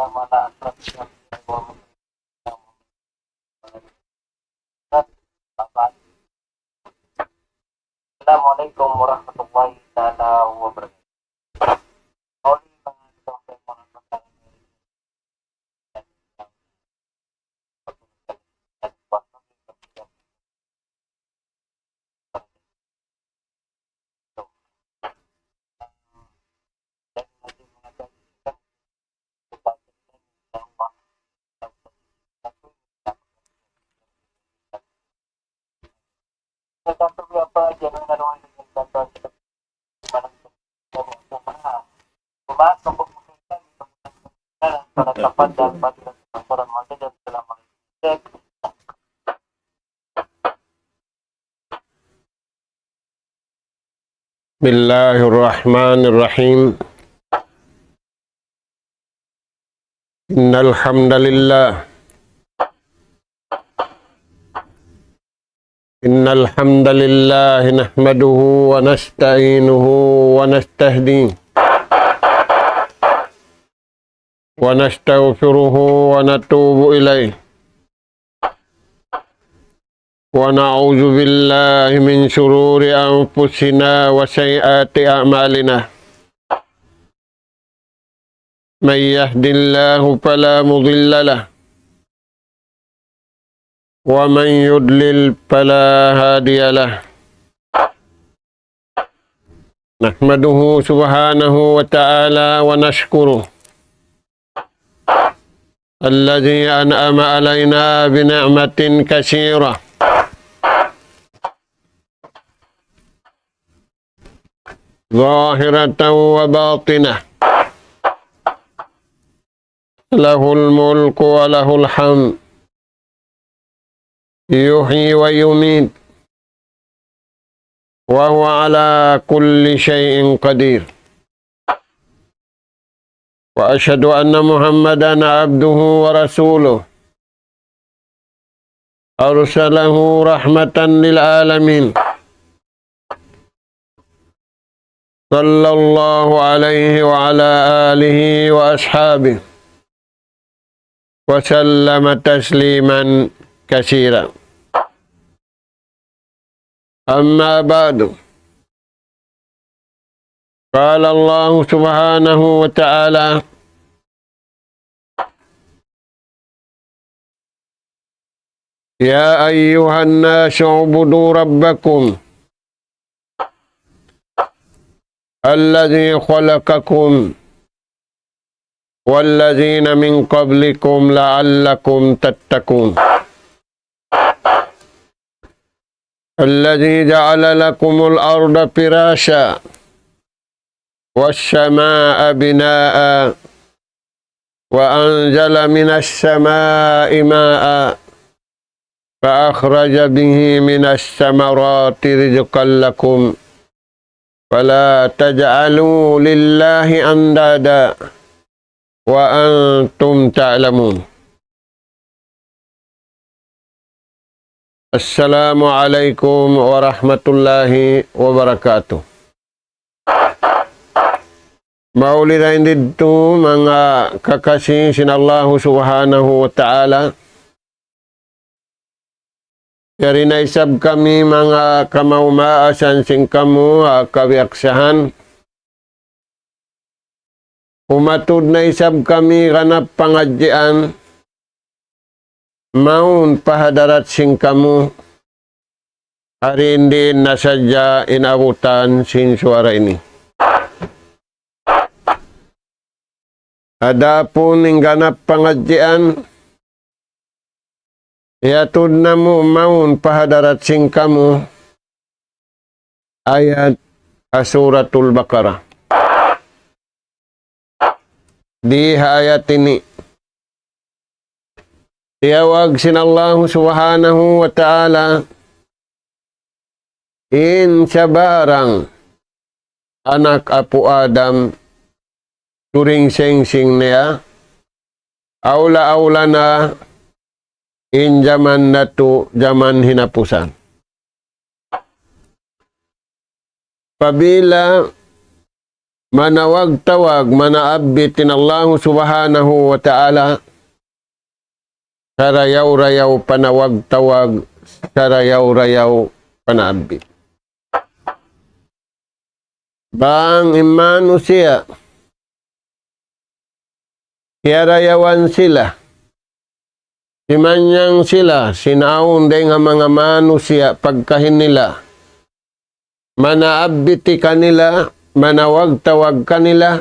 Assalamualaikum warahmatullahi taala wabarakatuh. Bismillahirrahmanirrahim. Innal hamdalillah nahmaduhu wa nasta'inuhu wa nastahdihi wa nastaghfiruhu wa natubu ilayh wa na'udzu billahi min shururi anfusina wa sayyiati a'malina. Man yahdihillahu fala mudilla lahu wa man yudlil fala hadiya lahu. Nahmaduhu subhanahu wa ta'ala wa nashkuruh alladhi an'ama alayna bi ni'matin katsirah zahiratan wa batinah. Lahul mulku wa lahul hamd, yuhyi wa yumit, wa huwa ala kulli syai'in qadir. Wa asyhadu anna Muhammadan abduhu wa rasuluh, arsalahu rahmatan lil alamin. Sallallahu alaihi wa ala alihi wa ashabihi wa sallama tasliman katsira. Amma ba'du. Qala Allah subhanahu wa ta'ala ya ayyuhan nasu ubudu rabbakum alladzi khalaqakum walladzina min qablikum la'allakum tattaqun. Alladzi ja'ala lakumul arda firasha was-samaa'a binaa'a wa anzala minas samaa'i maa'a fa akhraja bihi minas samarati rizqan lakum fala taj'alu lillahi andada wa antum ta'lamun. Assalamualaikum warahmatullahi wabarakatuh. Maulidain dito mga kakasih sinallahu subhanahu wa ta'ala. Yari na isab kami mga kamaumaasan sing kamu kawiaksahan. Umatud na isab kami kanap pangadjian. Maun pahadarat sing kamu. Hari hindi nasadya inabutan sin suara ini. Adapun ing ganap pangadjian. Iatud na mo maun pahadarat sing kamu. Ayat Suratul Baqarah. Di ayat ini tiyawag sinallahu subhanahu wa ta'ala in sabarang anak apu Adam turing sing-sing niya aula-aula na in zaman na to zaman hinapusan. Pabila manawag-tawag, manaabitin Allah subhanahu wa ta'ala, sarayaw-rayaw panawag-tawag, sarayaw-rayaw panaabit. Bang imano siya, kiyarayawan sila, simanyang sila, sinaon day nga mga manusia pagkahin nila, manaabiti kanila, manawag-tawag kanila,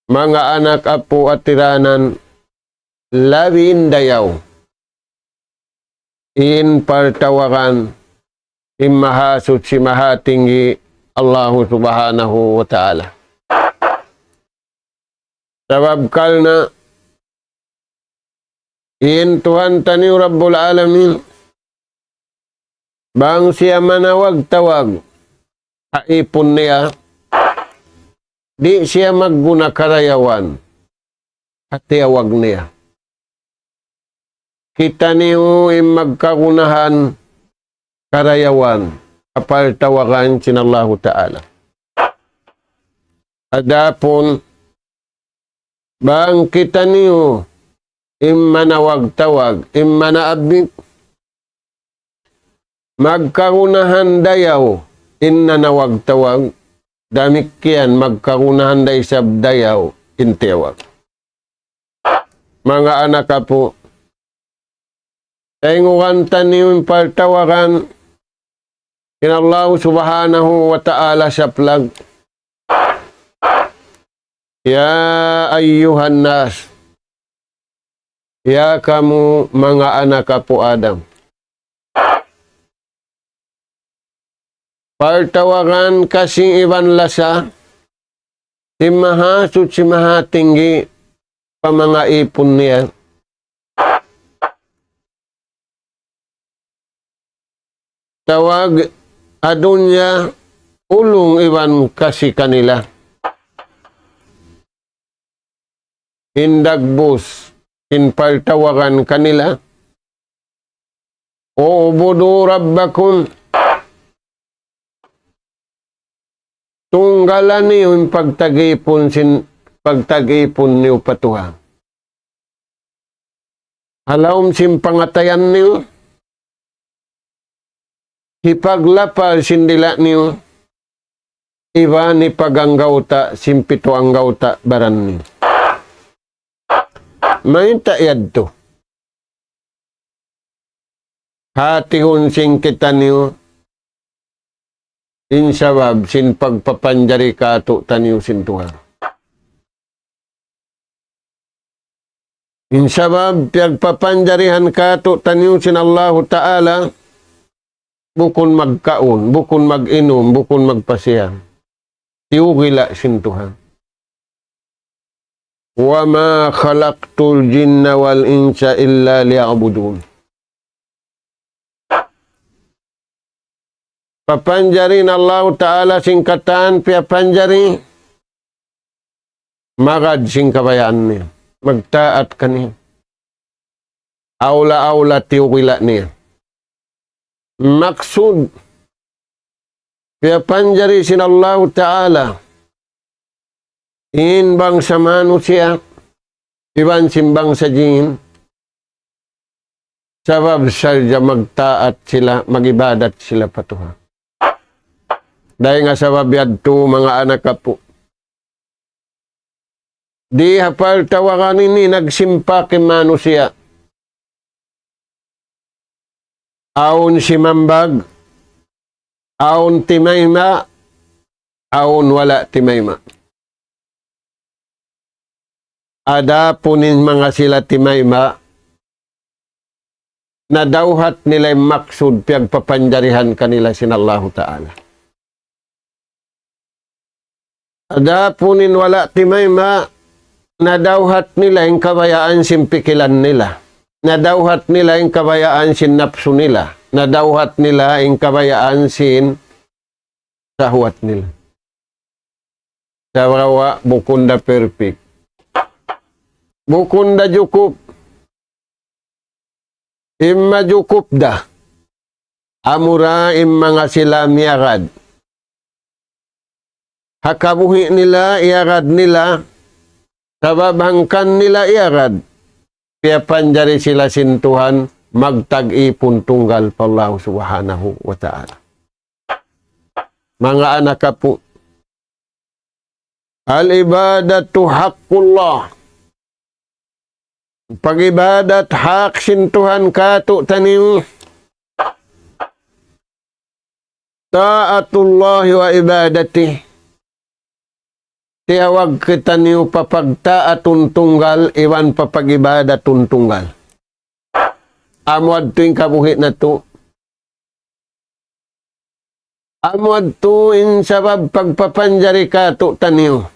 mga anak apo at tiranan, labin dayaw, in partawakan, imahasut si mahatinggi Allah subhanahu wa ta'ala. Sababkal na in Tuhan tani Rabbul Alamin, bang siya manawag-tawag, haipon niya, di siya magguna karayawan, at tiyawag niya. Kita niyo magkagunahan karayawan, kapal tawagan sinallahu ta'ala. Adapon, bang kita niyo manawag-tawag, manaabit, magkagunahan dayaw, nanawag-tawag, damikyan magkagunahan day sab dayaw, intewag. Mga anak po, taingukan niyo partawagan, Allah subhanahu wa ta'ala sa plag. Ya ayyuhan nas, ya kamu mga anak po Adam. Partawagan kasing iban lasa, si mahasut si mahatinggi, pa mga ipon niya. Tawag adunya ulong iwan kasi kanila. Hindagbus, hinpartawagan kanila. O ubudu rabbakum, tunggalan niyo yung pagtag-ipon niyo patuha. Halawm simpangatayan niyo, hipaglapal sindila niyo, iba ni paganggauta, simpito ang gauta baran niyo. May taiyad to. Hatihon sing kita niyo, insabab sin pagpapanjari kato taniyo sintuha. Insabab pagpapanjarihan kato taniyo sin Allahu Ta'ala, bukon magkaon, bukon mag-inom, bukon magpasiya. Tiugila sintuhan. Wa ma khalaqtul jinna wal insa illa liya'budun. Papanjarin Allah Ta'ala singkatan, piapanjari, magad sing kabayaan niya. Magtaat ka niya. Aula-aula tiugila niya. Maksud, piapanjari sin Allah Ta'ala, inbang sa manusia, iban simbang sa jin, sabab sadya magtaat sila, magibadat sila patuha. Dahil nga sabab yadto mga anak po. Di hapal tawakan ini nagsimpa kay manusia. Aun si mambag, aun timayma, aun wala timayma. Ada punin mga sila timayma, na dawhat nila maksud pagpapanjarihan kanila sinallahu Ta'ala. Ada punin wala timayma, na dawhat nila yung kabayaan simpikilan nila. Na dawhat nila yung kabayaan sin napsu nila. Na dawhat nila yung kabayaan sin sahwat nila. Sawawa bukunda perfect. Bukunda jukup. Imma jukup da. Amura imma nga sila miyagad. hakabuhi nila, iarad nila, sabab hangkan nila iarad, kaya panjari sila sintuhan, magtag-ipon tunggal pa Allah subhanahu wa ta'ala. Mga anak po, al-ibadatu haqqullah. Pag-ibadat hak sintuhan kato taniw. Ta'atullahi wa ibadati. Tiyawag kita niyo papagtaatun tunggal, iwan papag-ibadatun tunggal. Amwad tuwing kabuhi na to. Amwad tuwing sabab pagpapanjari kato taniw.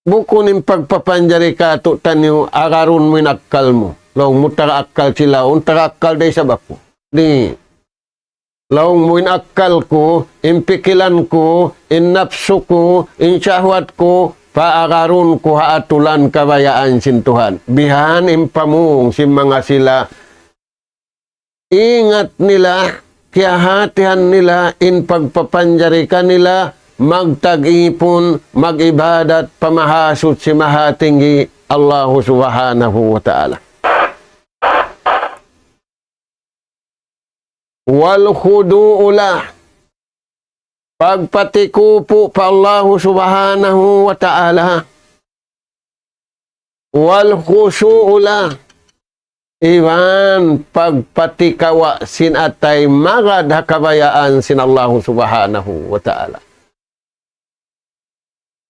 Bukunin pagpapanjari kato taniw, agarun mo inakkal mo. Laong mo tara-akkal sila, tara-akkal day sabab ko. Di. Laong mo inakkal ko, impikilan ko, innapso ko, insyahwat ko, paagarun ko haatulan kabayaan sintuhan. Bihan impamung si mga sila. Ingat nila, kaya hatihan nila, in pagpapanjari kanila, magtag-ipon, mag-ibadat, pamahasot si mahatinggi Allah subhanahu wa ta'ala. Wal khudu'ula, pagpatikupo pa Allah subhanahu wa ta'ala. Wal khusu'ula, iwan pagpatikawa sin atay magad hakabayaan sin Allah subhanahu wa ta'ala.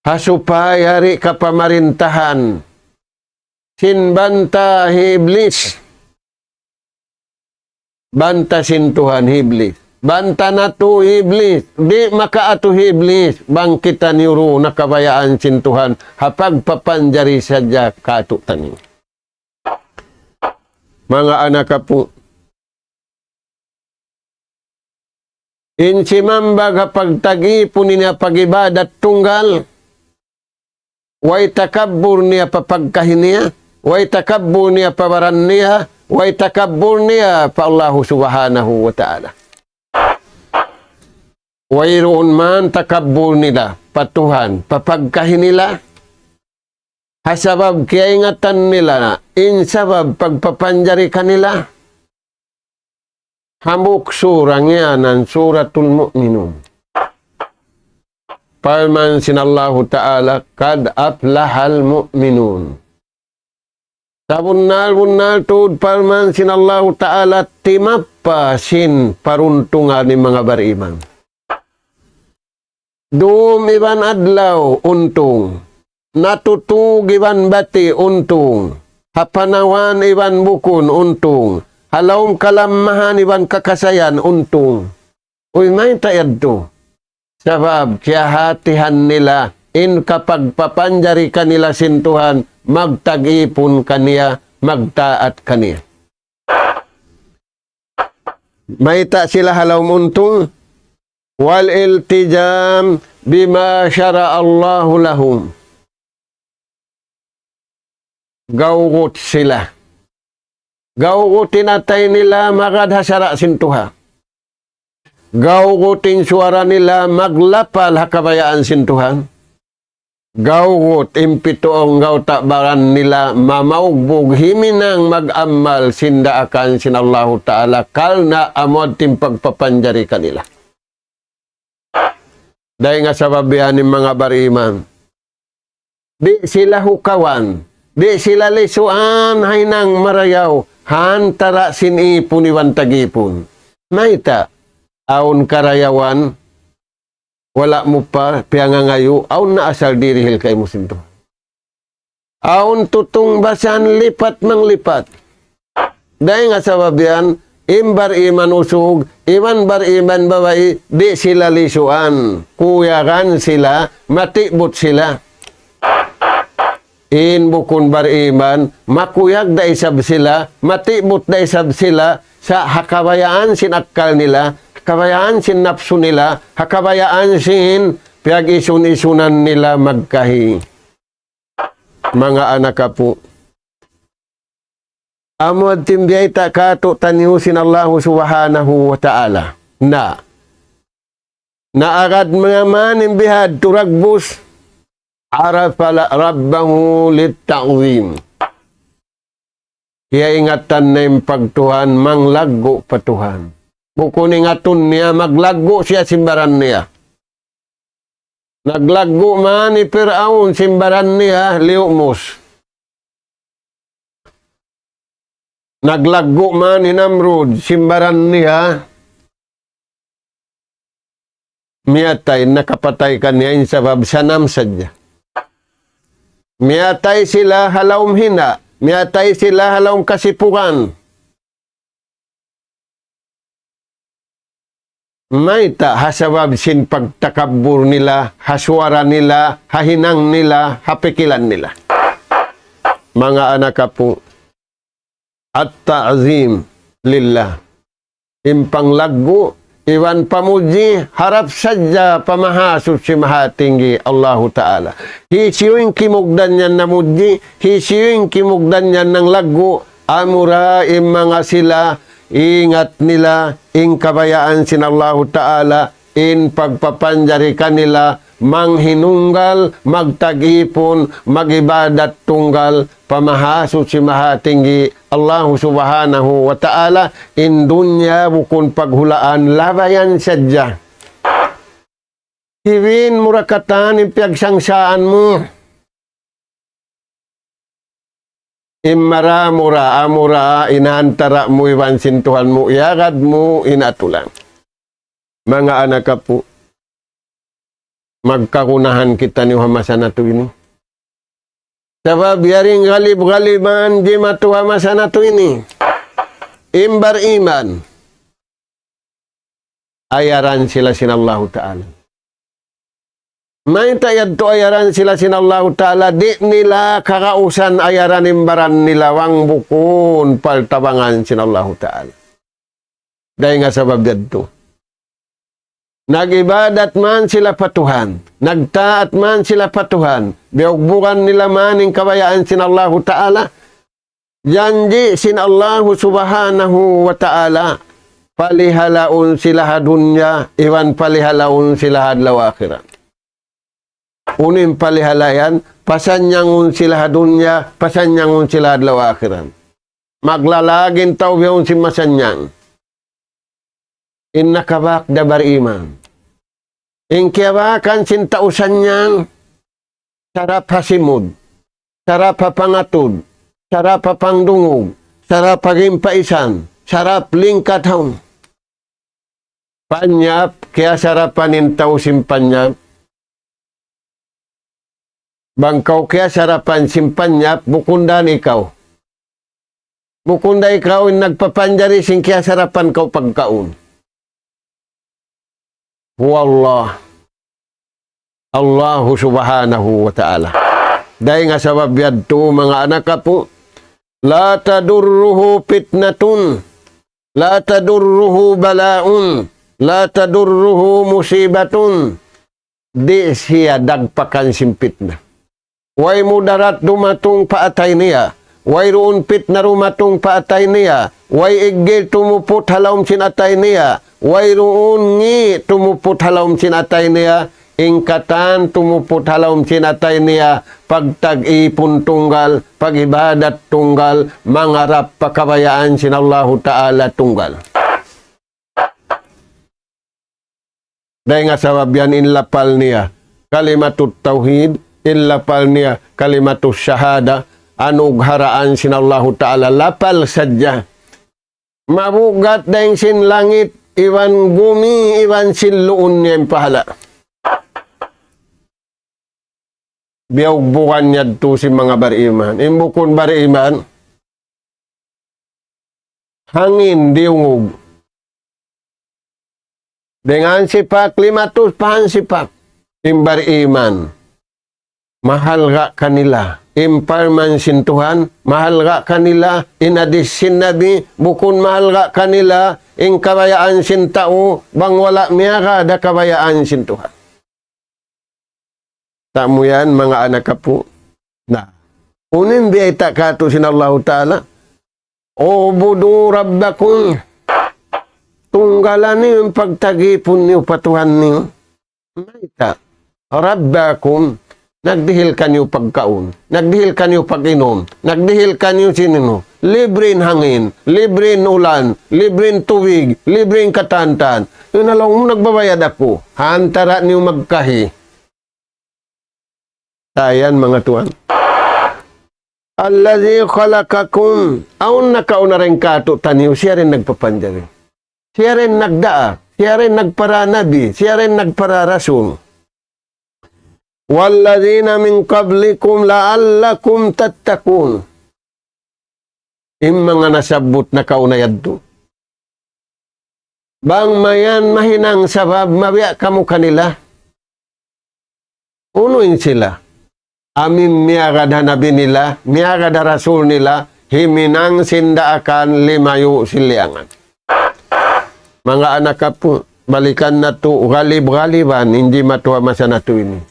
Hasupay hari kapamarintahan sinbanta iblis, banta sintuhan iblis, banta na to iblis, di makaatu iblis, bangkitan yuro nakabayaan sintuhan hapag papanjari sadya katutan. Mga anak po, insimambag hapag tag-ipon niya pag-ibadat tunggal, way takabbur niya papagkahin niya, way takabbur niya pabaran niya, way takabbur niya pa Allah subhanahu wa ta'ala. Way roon man takabbur nila, patuhan, papagkahin nila, hasabab kaya ingatan nila na, insabab pagpapanjari kanila, hamuk surang yanan suratul mu'minun. Parman sinallahu ta'ala, kad aflahal mu'minun. Sabunal-bunal tuud parman sinallahu ta'ala, timapa sin paruntungan ni mga bariman. Dum iban adlaw untung, natutug iban bati untung, hapanawan iban bukun untung, halawm kalamahan iban kakasayan untung. Uy, may tayad to. Sabab, kaya hatihan nila, in kapag papanjari kanila sintuhan, magtag-ipon kaniya, magtaat kaniya. Maita sila halaw muntong, wal iltijam bima syara Allahu lahum. Gawgot sila. Gawgotin atay nila magadhasara sintuha. Gawgutin suara nila maglapal hakabayaan sintuhan. Gawgut impitoong gawtabaran nila mamaugbog himinang mag-amal sindaakan sin Allahu ta'ala kalna amod tim pagpapanjari kanila. Dahil nga sa babihan ng mga bariman, di sila hukawan, di sila lisuan hay nang marayaw, hantara sinipon iwan tagipon. Maita, aun karayawan, wala mo pa, piyangangayo, aun naasal dirihil kay mo sinto. Aun tutong basan, lipat mang lipat. Dahil nga sa babian, imbar iman usog, iman bar iman babae, di sila lisuan. Kuyakan sila, matibot sila. In bukun bar iman, makuyag da isab sila, matibot da isab sila, sa hakabayaan sinakal nila, hakabayaan sin napso nila, hakabayaan sin piyag-isun-isunan nila magkahi. Mga anak po, amod timbiyay ta kato taniusin Allah subhanahu wa ta'ala na naagad mga manimbihad turagbus arafa rabbahu lit-ta'zim. Kaya ingatan na yung pagtuhan, manglaggo patuhan. Bukun ingaton niya, maglaggo siya simbaran niya. Naglaggo man ni Firaun simbaran niya, liumos. Naglaggo man ni Namrud simbaran niya, miyatay, nakapatay ka niya in sabab sanam sadya. Miyatay sila halawm hina, miyatay sila halawm kasipukan. May ta hasabab sin pagtakabur nila, haswara nila, hahinang nila, hapikilan nila. Mga anak po, at ta'zim lillah. Impanglaggo, iwan pamuji, harap sadya pamahasud si mahatinggi Allahu Ta'ala. Hisiyuing kimugdan yan na muji, hisiyuing kimugdan yan ng laggo, amura mga sila, ingat nila, in kabayaan sin Allahu Ta'ala, in pagpapanjari kanila, manghinunggal, magtagipon, magibadat tunggal, pamahasud si mahatinggi Allahu Subhanahu wa Ta'ala, in dunya bukun paghulaan, labayan sadya. Hiwin murakatan, impiyagsangsaan mo. Imara mura amura inantara mo iwan sintuhan mo iagad mo inatulang. Mga anak po, magkakunahan kita ni hamasan na to ini. Sabab yaring galib-galiban di matuha masa na to ini. Imbar iman. Ayaran sila sinallahu ta'ala. May tayad to ayaran sila sinallahu ta'ala, di nila kakausan ayaran imbaran nila wang bukun paltabangan sinallahu ta'ala. Dahil nga sabab dito. Nagibadat man sila patuhan, nagtaat man sila patuhan, biugbukan nila man ang kabayaan sinallahu ta'ala, janji sinallahu subhanahu wa ta'ala, palihalaun sila hadunya, iwan palihalaun sila hadlaw akhirat. Unim palihalayan, pasanyangun sila hadunya, pasanyangun sila hadlaw akhirat. Maglalagin tau biyong si masanyang. Inna kabak dabar iman. In kiyabakan sintausan niyang sarap hasimud, sarap hapangatud, sarap hapangdungog, sarap hagimpaisan, sarap lingkathaw. Panyap, kaya sarapan intau simpanyap. Bangkaw kaya sarapan simpanyap, bukundan ikaw. Bukunda ikaw nagpapanjari sing kaya sarapan kau pagkaon. Wallah, Allahu subhanahu wa ta'ala. Dahil nga sabab yadto mga anak po, la tadurruhu fitnatun, la tadurruhu balaun, la tadurruhu musibatun. Di siya dagpakan simpit na. Way mudarat dumatong paatay niya. Way roon pit na rumatong paatay niya. Way igil tumupot halawm sinatay niya. Way roon ngi tumupot halawm sinatay niya. Ingkatan tumupot halawm sinatay niya. Pagtag-ipon tunggal, pagibadat tunggal, mangarap pakabayaan sinallahu ta'ala tunggal. Dahil nga sabab yan inlapal niya. Kalimatut tauhid, inlapal niya kalimatus syahada, anugharaan sinallahu ta'ala, lapal sadya. Mabugat dahil sin langit, iwan bumi, iwan sinluun niya yung pahala. Biyagbukan niya to si mga bariman. Imbukon bariman, hangin diungog. Dengan sipak, 500 pahan sipak. Imbar iman. Mahal ka kanila. Imparman sin Tuhan. Mahal ka kanila. Inadis sin Nabi. Bukun mahal ka kanila. In kabayaan sin tao. Bang wala miya da kabayaan sin Tuhan. Tamo yan mga anak po. Na. Unin biyay takato sin Allah Ta'ala. Ubudu rabbakum. Tunggalan niyo yung pagtagipon niyo, patuhan niyo. Maita, rabbakum, Nagdihil kanyo pagkaon, nagdihil kanyo pag-inom, nagdihil kanyo sinino, libreng hangin, libreng ulan, libreng tubig, libreng katantan. Yun na lang, nagbabayad ako. Hantara niyo magkahi. Tayan mga tuwan. Allazi khalaqakum. Aun nakauna rin kato taniyo, siya rin nagpapanjari. Siya rin nagdaa, siya rin nagparanabi, siya rin nagpararasul. Walladzina min qablikum la'allakum tattakun. Mga nasabot na kaunayad do. Bang mayan mahinang sabab, mabiya kamo kanila. Unuin sila. Amin miyagad hanabi nila, miyagad rasul nila, himinang sindaakan limayo siliangan. Mga anak ka po, balikan na to, galib-galiban, hindi matuwa masa na to ini.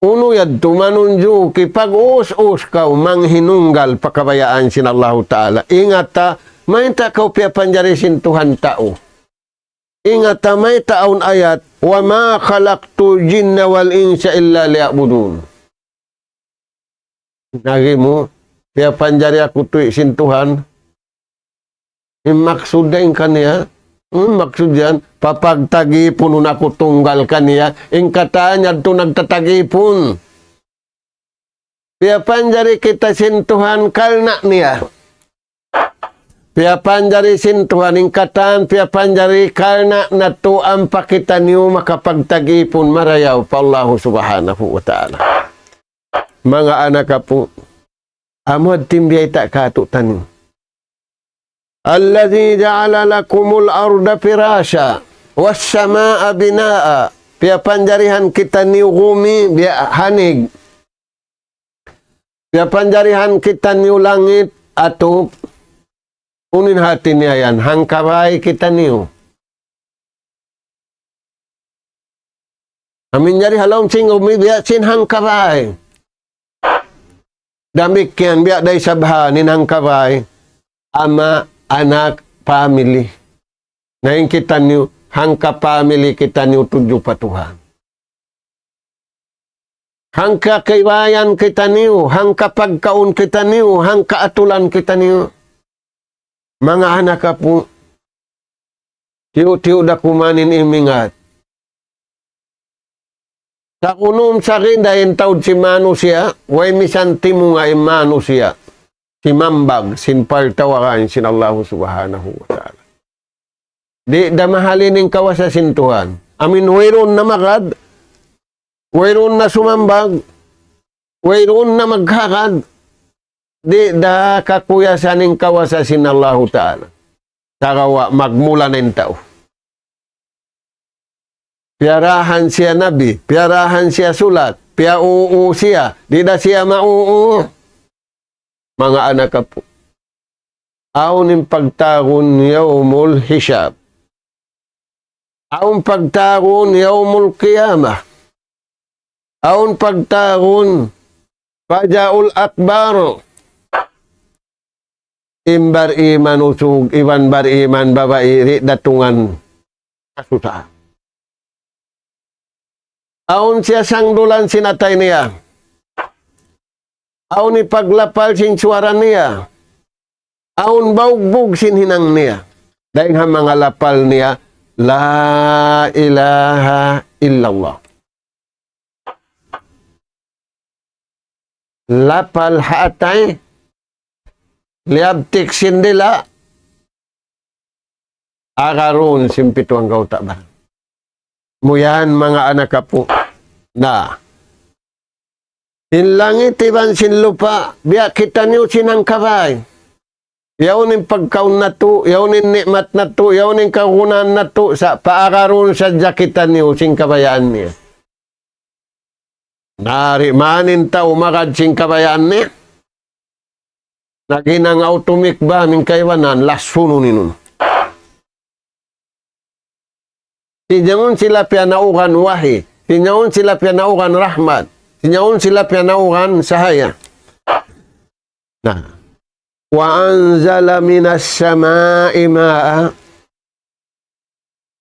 Uno yad tumanunjo, kipag us-us ka, manghinunggal pakabayaan sin Allah Ta'ala. Ingat ta, may ta kau piapanjari sin Tuhan tao. Ingat ta, may taon ayat, wa ma khalaqtu jinna wal insa illa liya'budun. Nagi mo, piapanjari aku tu'i sin Tuhan. Maksud din kaniya, maksud yan, papagtagipon nun ako tunggal kaniya, ingkataan yan ito nagtatagipon. Piapanjari kita sin Tuhan kalna niya. Piapanjari sin Tuhan ingkataan, piapanjari kalna na to ang pakita niyo makapagtagipon marayaw pa Allah subhanahu wa ta'ala. Mga anak ka po, amod timbiyay tak katutan niyo. Alladhi ja'ala lakumul arda firasha was samaa binaa. Piapanjarihan kita ni gumi biya hanig. Piapanjarihan kita ni langit atop. Unin hati niya yan. Hangkabay kita niyo. Amin jari halong sing gumi biya sin hangkabay. Damikyan biya day sabhanin hangkabay. Ama anak, family. Ngayon kita niyo, hangka family kita niyo tuju patuhan. Hangka kaibayan kita niyo, hangka pagkaon kita niyo, hangka atulan kita niyo. Mga anak ka po, tiyo-tiyo da kumanin imingat. Sa kunom sa rin, dahil taod si manusia, way misanti mo nga manusia. Si mambag, sin partawakan, sin Allah subhanahu wa ta'ala. Di damahalin ng kawasa sin Tuhan. Amin, wayroon na magad, wayroon na sumambag, wayroon na maghakad. Di da kakuyasan ng kawasa sin Allah ta'ala. Tarawa, magmula ng tao. Piarahan siya nabi, piarahan siya sulat, piauuu siya, di da siya mauuu. Mga anak ka po, aon pagtagon yaumul hisab. Aon pagtagon yaumul qiyamah. Aon pagtagon pajaul akbar. Imbar iman usug, iwan bar iman babairi datungan kasusa. Aon siya sangdulan sinatay niya. Aon ipaglapal sin suara niya. Aon baugbog sin hinang niya. Dahil nga mga lapal niya, La ilaha illallah. Lapal haatay, liabtik sindila, agarun simpituang kauta ba. Muyan mga anak ka po, na inlangit iban sin lupa, biya kita niyo sinang kabay. Yaunin pagkaon na to, yaunin nikmat na to, yaunin kahunan na to, sa paagaron sa jakitan niyo sing kabayaan niya. Nari manin tao makad sing kabayaan niya. Naginang automik ba min kaiwanan, lasuno ninun. Sinyaon sila pianaukan wahi, sinyaon sila pianaukan rahmat. Sinyaon sila pianauhan sahaya. Nah, wa anzala minas sama'i ma'a.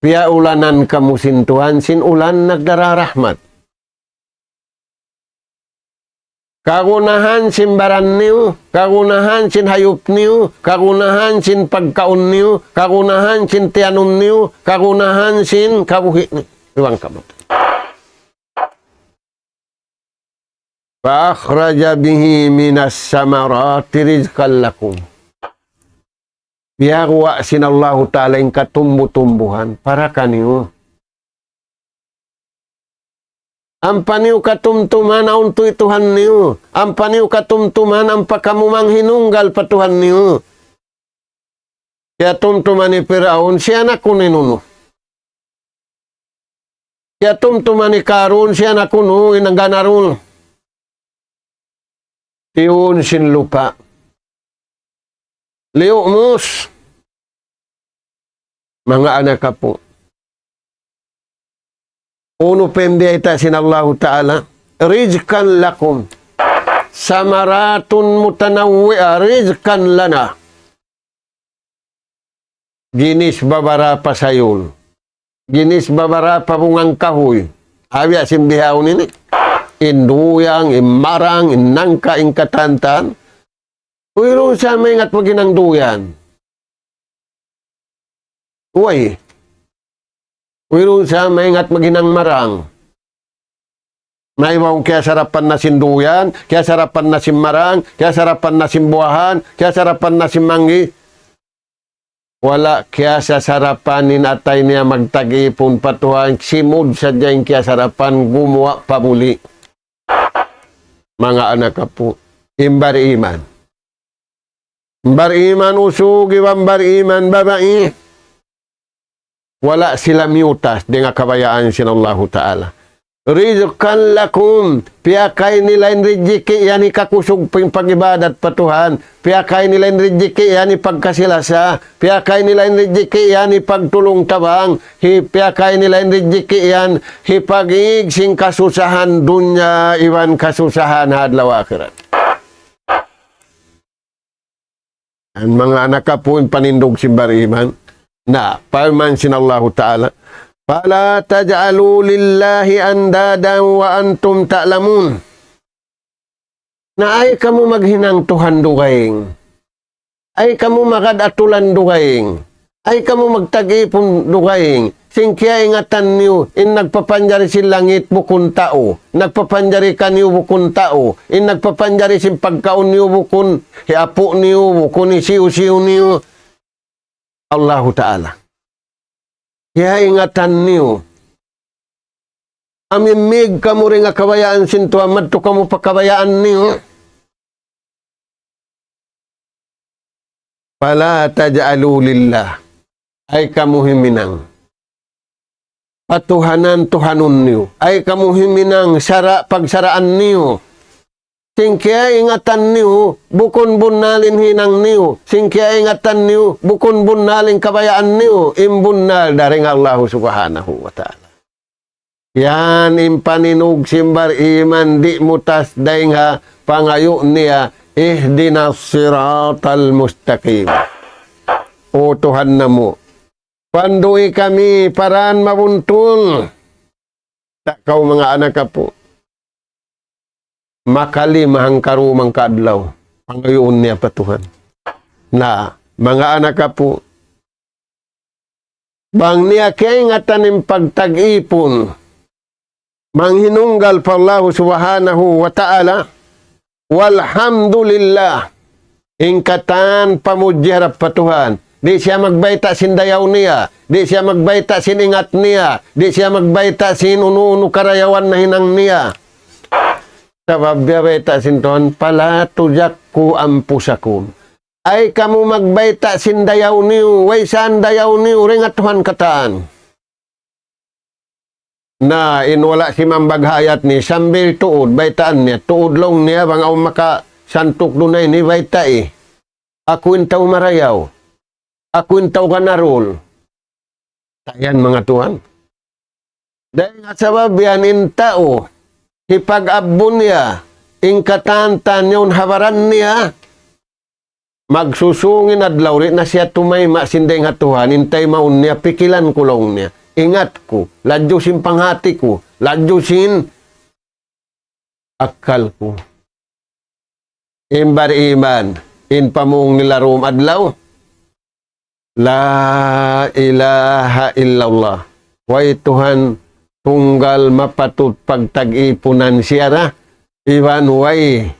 Pia ulanan kamu sin Tuhan, sin ulan nagdara rahmat. Kagunahan sin baran niyo, kagunahan sin hayop niyo, kagunahan sin pagkaon niyo, kagunahan sin tiyanon niyo, kagunahan sin kabuhi niyo. Iwang kamot. Fa'akhraja bihi minas samarati rizqan lakum. Biyawa sinallahu ta'ala yung katumbu-tumbuhan para kaniyo. Ang paniw katumtuman ang tuituhan niyo. Ang paniw katumtuman ang pakamumang hinunggal patuhan niyo. Kaya tumtuman ni Firaun, siya na kuninuno. Kaya tumtuman ni Karun, siya na kuno, inangganarul. Tiyon sin lupa. Liyo mus. Mga anak ka po. Uno pendieta sin Allah Ta'ala. Rizkan lakum. Samaratun mutanawwi'a rizkan lana. Ginis babara pa sayul. Ginis babara pa bungang kahoy. Abya simbihaw nini. Induyang, imarang, inangka, ingkatantan. Uwiro siya may ingat maginang duyan. Uway. Uwiro siya may ingat maginang marang. May mawang kaya sarapan na sinduyan, kaya sarapan na simmarang, kaya sarapan na simbuahan, kaya sarapan na simanggi. Wala kaya sa sarapan ni natay niya magtag-ipon patuhan, simud sa dyan kaya sarapan gumawa pamuli. Mga anak ka po, imbar iman. Imbar iman usug, imbar iman babae. Wala sila miutas dengan kabayaan sinallahu ta'ala. Rizqan lakum, piyakay nila yung riziki, yan ikakusog pag-ibadat patuhan. Piyakay nila yung riziki, yan ipagkasilasa. Piyakay nila yung riziki, yan ipagtulong tabang. Piyakay nila yung riziki, yan hipag-ig sing kasusahan dunya, iwan kasusahan hadlaw akhirat. Ang mga anak ka po yung panindog simbar iman, na paman sinallahu ta'ala, Fala taj'alu lillahi andadan wa antum ta'lamun. Na ay kamu maghinang Tuhan dugaing. Ay kamu makadatulan dugaing. Ay kamu magtag-ipon dugaing. Singkya ingatan niyo, in nagpapanjari si langit bukun tao. Nagpapanjari ka niyo bukun tao. In nagpapanjari si pagkaon niyo bukun hiapo niyo, bukun isiw-siw niyo. Allahu Ta'ala. Kaya ingatan niyo. Amimig kamu rin nga kabayaan sinto amad to kamu pakabayaan niyo. Fala taj'alu lillah. Ay kamu himinang. Patuhanan-tuhanon niyo. Ay kamu himinang pagsaraan niyo. Singkya ingatan niyo, bukon bunalin hinang niyo. Singkya ingatan niyo, bukon bunalin kabayaan niyo. Imbunal daring Allah subhanahu wa ta'ala. Yan impaninug simbar iman di mutas daing ha pangayo niya ihdinas siratal mustaqim. O Tuhan na mo, panduhi kami paraan mabuntul. Takaw mga anak ka po. Makalimahang karumang kaadlaw. Pangayoon niya pa Tuhan. Na, mga anak ka po, bang niya kaya ngatanim pagtag-ipon, manghinunggal pa Allah subhanahu wa ta'ala, walhamdulillah, ingkatan pamudjarap pa Tuhan. Di siya magbayta sindayaw niya, di siya magbayta siningat niya, di siya magbayta sinunu karayawan na hinang niya. Sabab bayta sinton pala tujakku ampusakum. Ay kamu magbayta sindayaw niyo, way sandayaw niyo ring atuhan kataan. Na inwala si mambaghayat ni sambil tuod baytaan niya, tuod long niya bang aw maka santuk dunay ni bayta eh. Akuin taw marayaw. Akuin taw kanarol. Tayan mga tuhan. Dahil nga sabab yan in tao. Hipag-abon niya, ingkatantan yun habaran niya, magsusungin adlaw rin na siya tumayma sindeng hatuhan, intay maun niya, pikilan kulong niya, ingat ko, ladyo sin panghati ko, ladyo sin akal ko. imbar iman, in pamung nilarum adlaw, la ilaha illallah. Way Tuhan, tunggal mapatut pagtag-ipunan siya iwan way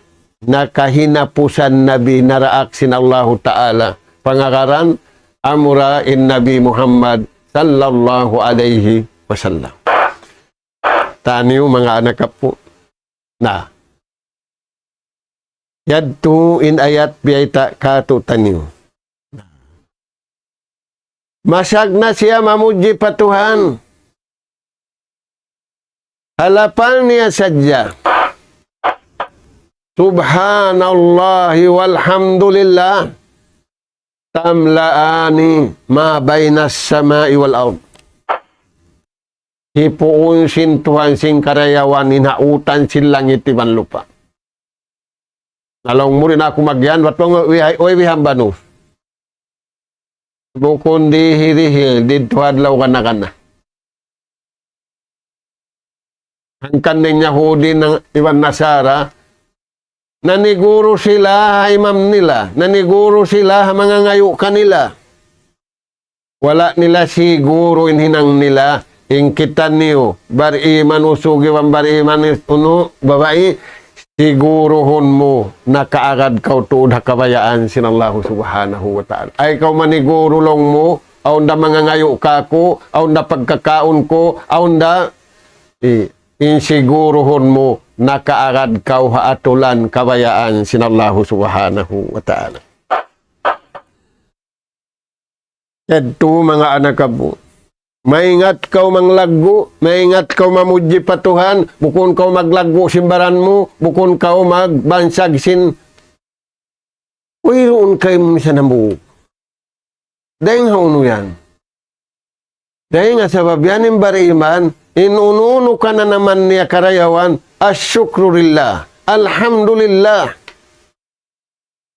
nakahinapusan Nabi naraak sinallahu ta'ala. Pangakaran, amura in Nabi Muhammad sallallahu alaihi wasallam. Taniyo mga anak po na yadto in ayat biyayta kato taniyo. Masag na siya mamuji pa Tuhan. Halapan niya sadya. Subhanallahi walhamdulillah. Tamlaani ma baynas samai wal ard. Hipuun sin Tuhan sin karayawan inautan sin langit iban lupa. Nalong mo rin ako magyan, ba't mong wihambano? Bukon di hirihil, dito adlaw ka na. Ang kanin Yahudi ng Iwan Nasara, naniguro sila imam nila, naniguro sila mga ngayo kanila. Wala nila siguro inhinang nila, ingkitan niyo, bariman usugi wan bariman uno, babae, sigurohon mo nakaagad kau tuod hakabayaan sinallahu subhanahu wa ta'ala. Ay kau maniguro long mo, aon da mga ngayo ka ko, aon da pagkakaon ko, aon da insigurohon mo nakaagad kau haatulan kabayaan sinallahu subhanahu wa ta'ala. Ito mga anak po, maingat kau manglaggo, maingat kau mamuji pa Tuhan, bukon kau maglaggo simbaran mo, bukon kau magbansag sin. Uy, kayo mo sa nabuo. Dahil hauno yan. Dahil nga sa babyanin bariman, inununo ka na naman niya karayawan, asyukrurillah, alhamdulillah.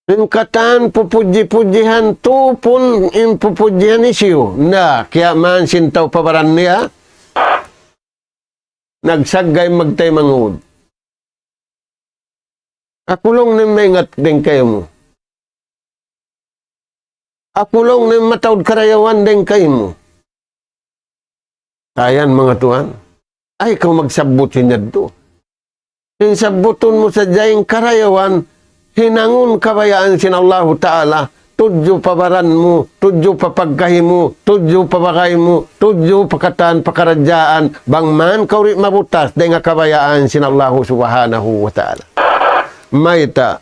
Yung katan pupuji-pujihan to pun in pupujihan isyo na kaya man sintaw pabaran niya nagsagay magtay mangud. Ako lang na maingat din kayo mo. Ako lang na matawad karayawan din kayo mo. Ayan mga tuhan. Ay kung magsabot siya to. Yung sabuton mo sa dayang karayawan, hinangon kabayaan sinallahu ta'ala, tudyo pabaran mo, tudyo papagkahi mo, tudyo pabakay mo, tudyo pakatan, pakaradyaan, bangman kauri mabutas, day nga kabayaan sinallahu subhanahu wa ta'ala. Mayta,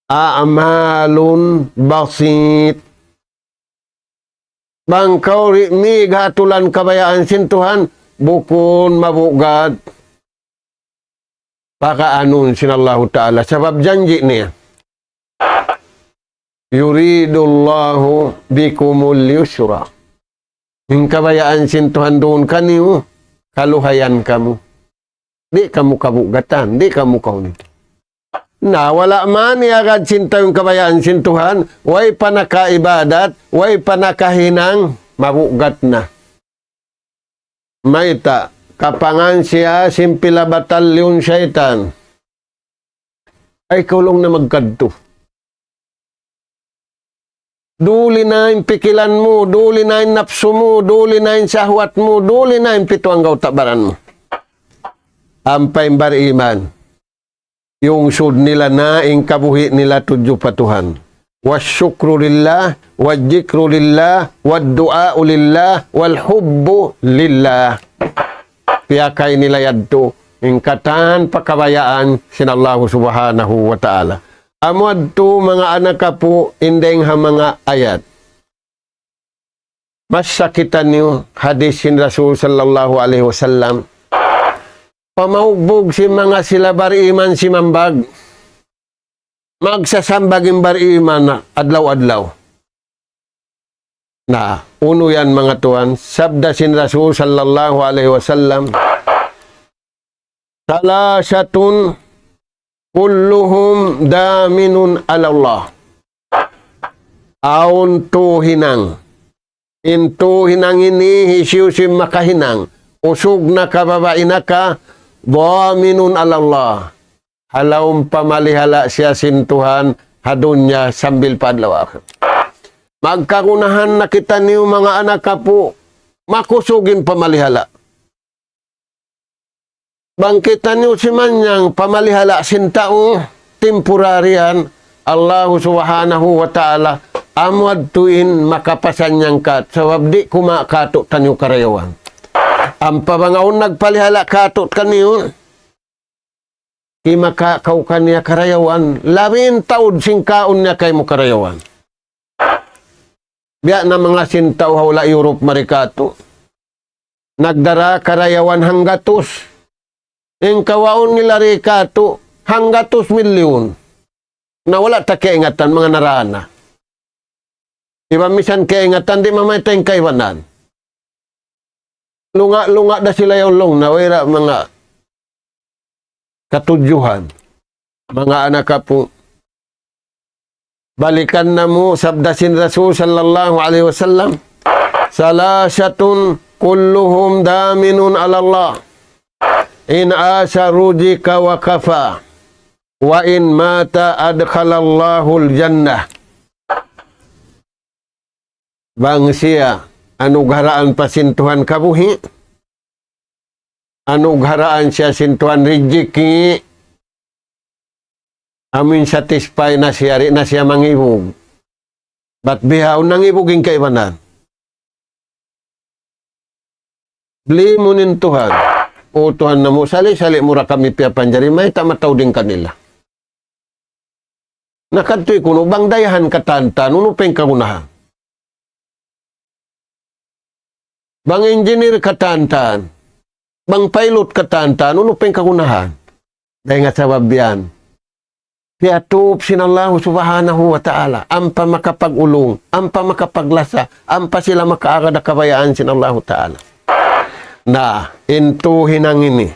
aamalun basit. Bang kauri mi gatulan kabayaan sin Tuhan, bukon mabugad. Pakaanon sinallahu ta'ala. Sabab janji niya. Yuridullahu bikumul yusra. Yung kabayaan sin Tuhan doon kaniyo, kaluhayan kamu. Di kamu kabugatan, di kamu kaunit. Na wala man iagad sinta yung kabayaan sin Tuhan, way panakaibadat, way panakahinang, mabugat na. Mayta, kapangan siya, simpila batalyon syaitan. Ay kulong na magkadto. Duli na yung pikilan mo, duli na yung napso mo, duli na yung sahwat mo, duli na yung pituang gautabaran mo. Ampay bariman. Yung sud nila na, yung kabuhi nila tudyo pa Tuhan. Wasyukru lillah, wadzikru lillah, waddu'a'u lillah, walhubbu lillah. Piyakay nila yadto, ingkatan pakabayaan sinallahu subhanahu wa ta'ala. Amad to mga anak ka po, indeng ha mga ayat. Mas sakitan niyo, hadis sin Rasul sallallahu alaihi wasallam. Pamaugbog si mga sila bariman si mambag. Magsasambagin bariman adlaw-adlaw. Na, uno yan mga tuan, sabda sin Rasul sallallahu alaihi wasallam, salasatun kulluhum daminun ala Allah. Aun to hinang. Into hinang ini hisiu si makahinang. Usog na kababain na ka, daminun ala Allah. halawang pamalihala siya sintuhan hadunya sambil padlaw akhir. Magkagunahan na kita niyo mga anak ka po, makusugin pamalihala. Bangkitan niyo si Manyang pamalihala sintao, temporaryan, Allah subhanahu wa ta'ala, amwad tuin makapasan niyang kat, sabab di kumakato tanyo karayawan. Ang pabangaon nagpalihala katot kaniyo, imakakaw kaniya karayawan, 10 taon singkaon niya kay mo karayawan. Biya na mga sintaw hawla Europe marikato, nagdara karayawan hanggatos. Yung kawaon nila rikato, hanggatos milyon. Na wala ta kaingatan mga narana. Iba misan kaingatan, di mamay tayong kaiwanan. Lunga-lunga na sila yung long na wala mga katudyuhan. Mga anak ka po, balikan na mo sabdasin Rasul sallallahu alaihi wasallam, salasatun kulluhum daminun ala Allah, in asa rujika wa kafa, wa in mata adkhalallahu al-jannah. Bang siya anugaraan pasintuhan kabuhi, anugaraan siya sintuhan rijiki, amin satisfy na siya, rin na siya mangibog. Ba't bihaw nang ibuging kaibanan? Bli mo nin Tuhan. O Tuhan na mo, sali-sali mura kami piyapanjari, may tamataw din kanila. Nakadtoy kuno, bang dayahan katanta, nunupeng kagunahan. Bang engineer katantaan, bang pilot katantaan, nunupeng kagunahan. Dahil nga sabab yan, Piatup sinallahu subhanahu wa ta'ala. Ampa makapag-ulong, ampa makapaglasa, ampa sila makaagad kabayaan sinallahu ta'ala. Na intuhin ang ini.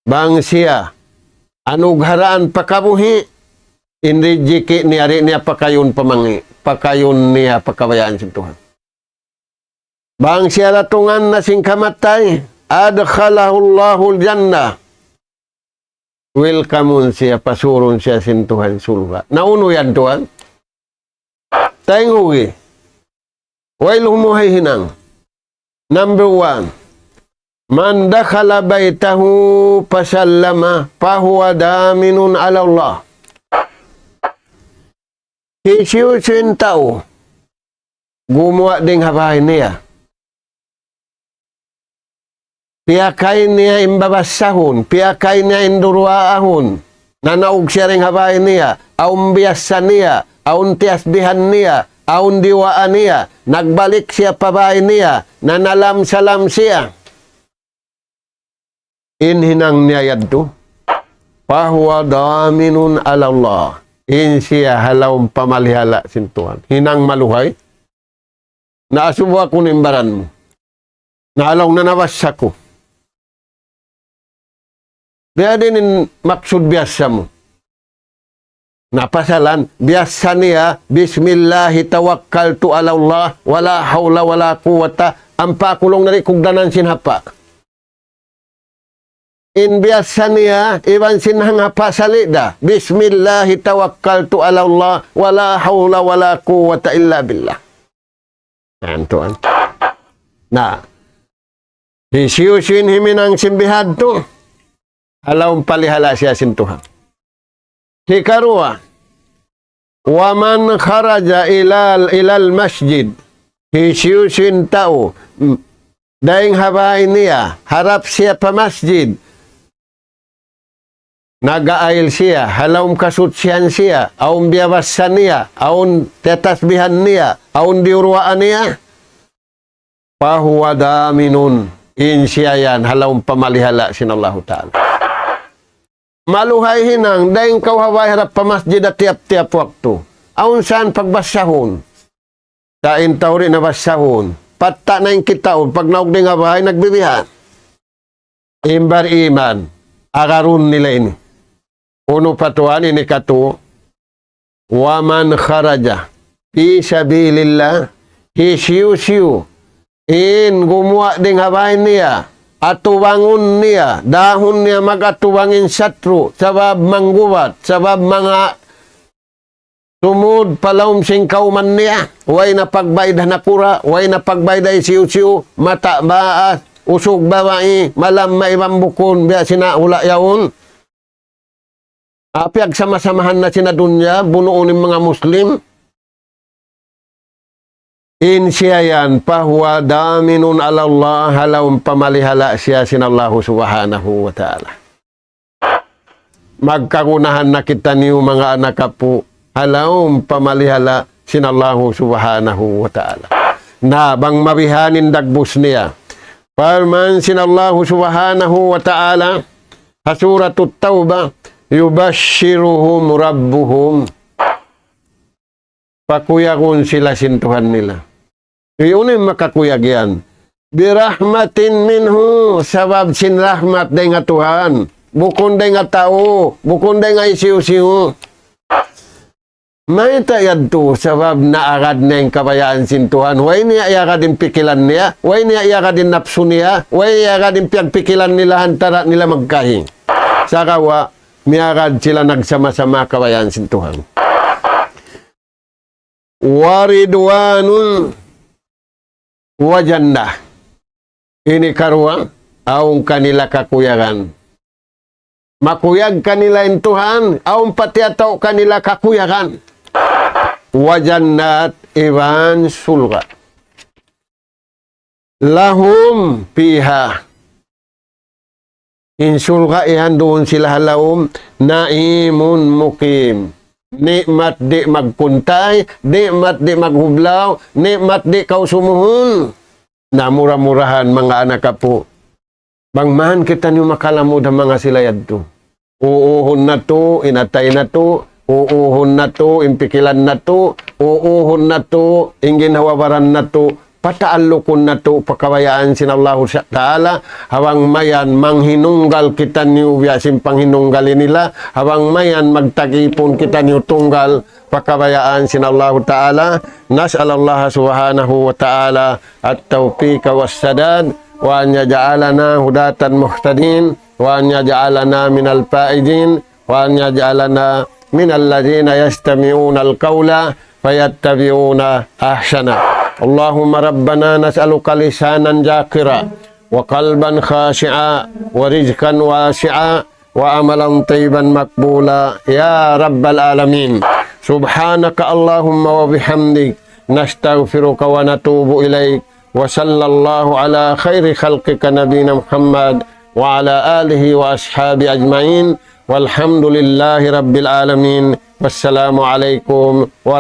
Bang siya, anugharaan pakabuhi, inrijiki niyari niya pakayon pamangi, pakayon niya pakabayaan sin Tuhan. Bang siya latungan na sing kamatay, adkhalahullahu al-jannah. Welcome siya, pasurun siya sin Tuhan sulga. Nauno yan Tuhan. Tayong huwi. Wail humuhay hinang. Number 1. Man dakhala baytahu pasallama fahuwa daminun ala Allah. Hisiusin tao. Gumawa ding habahay niya. Piyakay niya imbabasahon, piyakay niya induruaahon, nanaog siya ring habay niya, aun biyasan niya, aun tiasbihan niya, aun diwaan niya, nagbalik siya pabay niya, nanalam-salam siya. Inhinang niya yadto, pahuwa daminun ala Allah. In siya halawang pamalihala sintuhan. Hinang maluhay, naasubuha ko nimbaran mo, naalaw na nabasa ko. Dia din maksud biasa mo. Napasalan, biasa niya, bismillahi tawakkaltu ala Allah, wala hawla wala quwata, ang pakulong na rin kugdanan sinhapa. In biasa niya, iban sinhangapa salida, bismillahi tawakkaltu ala Allah, wala hawla wala quwata illa billah. Antuan. Na, hisiyusin himinang simbihad to. Alawang palihala siya sin Tuhan. Hikarua, waman kharaja ilal masjid, hisiyusin tao, daing habay niya, harap siya pa masjid, nag-aayil siya, halawang kasutsihan siya, aun biyawasan niya, aun tetasbihan niya, aun diurwaan niya, pahuwa daminun, in siya yan, halawang pamalihala sinallahu ta'ala. Maluhay hinang, dahil kawhaway harap pa masjid at tiap-tiap waktu. Aun saan pagbasahon. Tain tao rin na basahon. Patta na yung kitaon, pag naugding habay, nagbibihan. Imbar iman, agarun nila ini. Uno patuan ini katu, waman kharaja, fi sabilillah, hisiu-siu, in gumawa ding habay niya, atuwangon niya, dahon niya magatuwangin satro, sabab mangguwat, sabab mga tumod palawm sing kauman niya, way na pagbayda na kura, way na pagbayda siyo-siyo, mata baas, usog babae, malam maibang bukon, biya sinaula yaon. Apiag sama-samahan na sina dunya, bunuon ng mga Muslim. Insyayan pahuwa daminun ala Allah halawang pamalihala siya sinallahu subhanahu wa ta'ala. Magkagunahan na kita niyo mga anak po halawang pamalihala sinallahu subhanahu wa ta'ala. Na bang mabihanin dagbus niya. Parman sinallahu subhanahu wa ta'ala hasuratut tawbah yubashiruhum rabbuhum. Pakuyakon sila sintuhan nila. Iunin makakuyag yan. Birahmatin minhu, sabab sin rahmat day nga Tuhan. Bukon day nga tao, bukon day nga isiw-siw. May tayad to, sabab naagad na yung kabayaan sin Tuhan. Way niya iagad yung pikilan niya, way niya iagad yung napso niya, way iagad yung piyagpikilan nila, hantara nila magkahing. Sa kawa, miagad sila nagsama-sama kabayaan sin Tuhan. Waridwanun wajanda. Ini karuang aung kanila kakuyagan. Makuyag kanila in Tuhan, aung pati ataw kanila kakuyagan. Wajannat iban sulga. Lahum piha. In sulga ihan doon sila halaum naimun mukim. Nikmat di magpuntay, nikmat di maghublaw, nikmat di kausumuhon. Namura-murahan mga anak po. Bangman kita niyo makalamod ang mga silayad to. Uuhon na to, inatay na to, uuhon na to, impikilan na to, uuhon na to, ingginhawabaran na to, pataalukon na to, pakabayaan sinallahu ta'ala, hawang mayan manghinunggal kita niyo biyasin panghinunggalin nila, hawang mayan magtagipon kita niyo tunggal, pakabayaan sinallahu ta'ala, nas'alallah subhanahu wa ta'ala at tawfiqa wassadad, wa an yaj'alana hudatan muhtadin, wa an yaj'alana minal faidin, wa an yaj'alana minal ladhina yastami'una al-qawla fayattabi'una ahsana. اللهم ربنا نسألك لسانا ذاكرا وقلبا خاشعا ورزقا واسعا وعملا طيبا مقبولا يا رب العالمين. سبحانك اللهم وبحمدك نستغفرك ونتوب إليك وصلى الله على خير خلقك نبينا محمد وعلى آله وأصحابه أجمعين والحمد لله رب العالمين والسلام عليكم ورحمة الله.